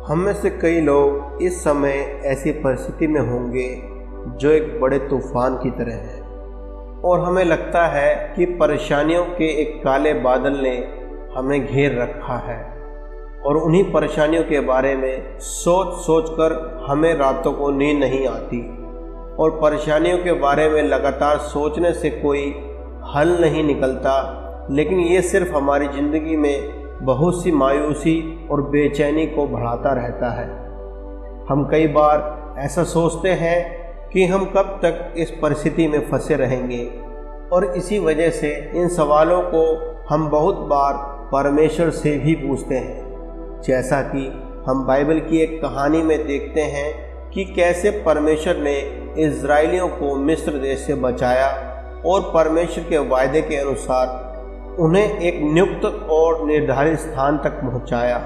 हम में से कई लोग इस समय ऐसी परिस्थिति में होंगे जो एक बड़े तूफान की तरह है और हमें लगता है कि परेशानियों के एक काले बादल ने हमें घेर रखा है और उन्हीं परेशानियों के बारे में सोच सोच कर हमें रातों को नींद नहीं आती और परेशानियों के बारे में लगातार सोचने से कोई हल नहीं निकलता। लेकिन ये सिर्फ हमारी ज़िंदगी में बहुत सी मायूसी और बेचैनी को बढ़ाता रहता है। हम कई बार ऐसा सोचते हैं कि हम कब तक इस परिस्थिति में फंसे रहेंगे और इसी वजह से इन सवालों को हम बहुत बार परमेश्वर से भी पूछते हैं। जैसा कि हम बाइबल की एक कहानी में देखते हैं कि कैसे परमेश्वर ने इज़राइलियों को मिस्र देश से बचाया और परमेश्वर के वायदे के अनुसार उन्हें एक नियुक्त और निर्धारित स्थान तक पहुंचाया।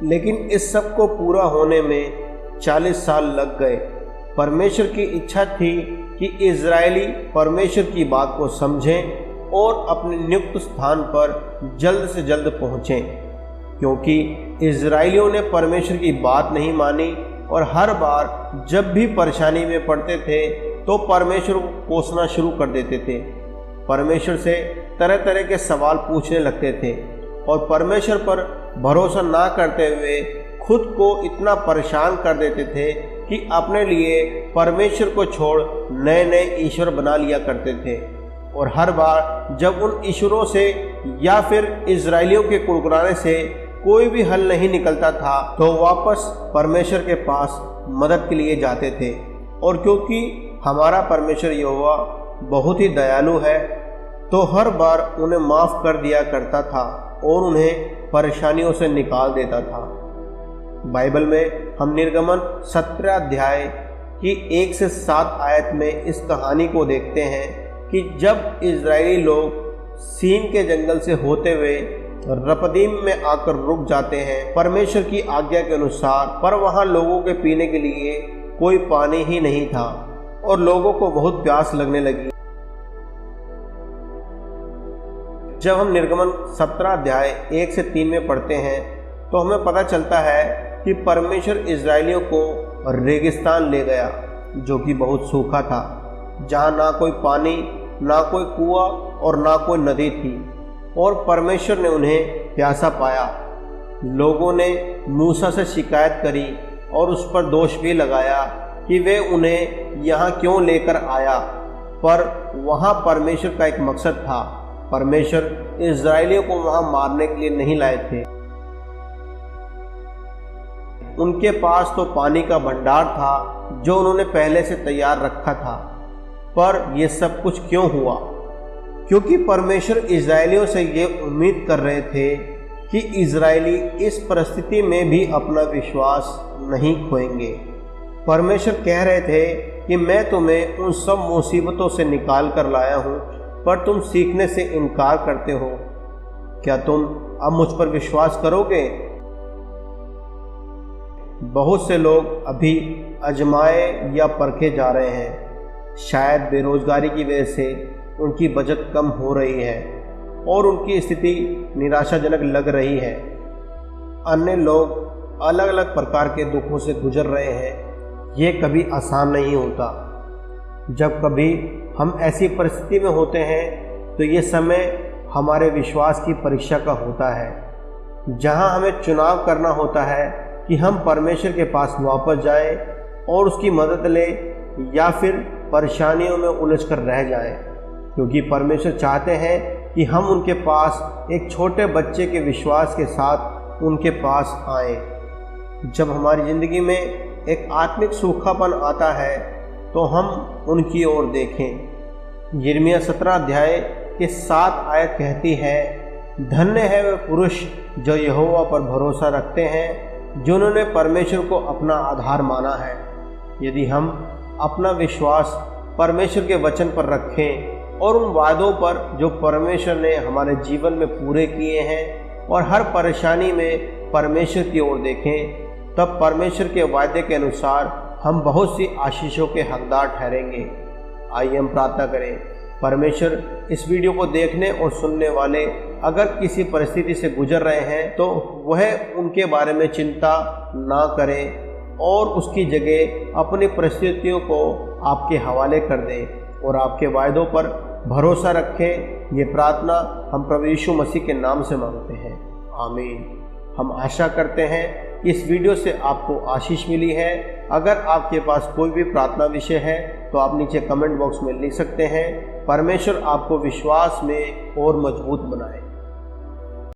लेकिन इस सब को पूरा होने में 40 साल लग गए। परमेश्वर की इच्छा थी कि इज़राइली परमेश्वर की बात को समझें और अपने नियुक्त स्थान पर जल्द से जल्द पहुँचें, क्योंकि इज़राइलियों ने परमेश्वर की बात नहीं मानी और हर बार जब भी परेशानी में पड़ते थे तो परमेश्वर को कोसना शुरू कर देते थे। परमेश्वर से तरह तरह के सवाल पूछने लगते थे और परमेश्वर पर भरोसा ना करते हुए खुद को इतना परेशान कर देते थे कि अपने लिए परमेश्वर को छोड़ नए नए ईश्वर बना लिया करते थे। और हर बार जब उन ईश्वरों से या फिर इज़राइलियों के कुड़कुड़ाने से कोई भी हल नहीं निकलता था तो वापस परमेश्वर के पास मदद के लिए जाते थे। और क्योंकि हमारा परमेश्वर यहोवा बहुत ही दयालु है तो हर बार उन्हें माफ़ कर दिया करता था और उन्हें परेशानियों से निकाल देता था। बाइबल में हम निर्गमन 17 अध्याय की 1 से 7 आयत में इस कहानी को देखते हैं कि जब इज़राइली लोग सीन के जंगल से होते हुए रपदीम में आकर रुक जाते हैं परमेश्वर की आज्ञा के अनुसार, पर वहाँ लोगों के पीने के लिए कोई पानी ही नहीं था और लोगों को बहुत प्यास लगने लगी। जब हम निर्गमन 17 अध्याय 1 से 3 में पढ़ते हैं तो हमें पता चलता है कि परमेश्वर इज़राइलियों को रेगिस्तान ले गया जो कि बहुत सूखा था, जहाँ ना कोई पानी, ना कोई कुआं और ना कोई नदी थी, और परमेश्वर ने उन्हें प्यासा पाया। लोगों ने मूसा से शिकायत करी और उस पर दोष भी लगाया कि वे उन्हें यहाँ क्यों लेकर आया, पर वहाँ परमेश्वर का एक मकसद था। परमेश्वर इज़राइलियों को वहाँ मारने के लिए नहीं लाए थे। उनके पास तो पानी का भंडार था जो उन्होंने पहले से तैयार रखा था। पर यह सब कुछ क्यों हुआ? क्योंकि परमेश्वर इज़राइलियों से ये उम्मीद कर रहे थे कि इज़राइली इस परिस्थिति में भी अपना विश्वास नहीं खोएंगे। परमेश्वर कह रहे थे कि मैं तुम्हें उन सब मुसीबतों से निकाल कर लाया हूँ, पर तुम सीखने से इनकार करते हो। क्या तुम अब मुझ पर विश्वास करोगे? बहुत से लोग अभी आजमाए या परखे जा रहे हैं। शायद बेरोजगारी की वजह से उनकी बचत कम हो रही है और उनकी स्थिति निराशाजनक लग रही है। अन्य लोग अलग अलग प्रकार के दुखों से गुजर रहे हैं। ये कभी आसान नहीं होता। जब कभी हम ऐसी परिस्थिति में होते हैं तो ये समय हमारे विश्वास की परीक्षा का होता है, जहां हमें चुनाव करना होता है कि हम परमेश्वर के पास वापस जाएं और उसकी मदद लें या फिर परेशानियों में उलझ कर रह जाएं, क्योंकि परमेश्वर चाहते हैं कि हम उनके पास एक छोटे बच्चे के विश्वास के साथ उनके पास आएं। जब हमारी ज़िंदगी में एक आत्मिक सूखापन आता है तो हम उनकी ओर देखें। यिर्मयाह 17 अध्याय के 7 आयत कहती है, धन्य है वे पुरुष जो यहोवा पर भरोसा रखते हैं, जिन्होंने परमेश्वर को अपना आधार माना है। यदि हम अपना विश्वास परमेश्वर के वचन पर रखें और उन वादों पर जो परमेश्वर ने हमारे जीवन में पूरे किए हैं और हर परेशानी में परमेश्वर की ओर देखें, तब परमेश्वर के वायदे के अनुसार हम बहुत सी आशीषों के हकदार ठहरेंगे। आइए हम प्रार्थना करें। परमेश्वर इस वीडियो को देखने और सुनने वाले अगर किसी परिस्थिति से गुजर रहे हैं तो वह उनके बारे में चिंता ना करें और उसकी जगह अपनी परिस्थितियों को आपके हवाले कर दें और आपके वायदों पर भरोसा रखें। ये प्रार्थना हम प्रभु यीशु मसीह के नाम से मांगते हैं, आमीन। हम आशा करते हैं इस वीडियो से आपको आशीष मिली है। अगर आपके पास कोई भी प्रार्थना विषय है तो आप नीचे कमेंट बॉक्स में लिख सकते हैं। परमेश्वर आपको विश्वास में और मजबूत बनाए।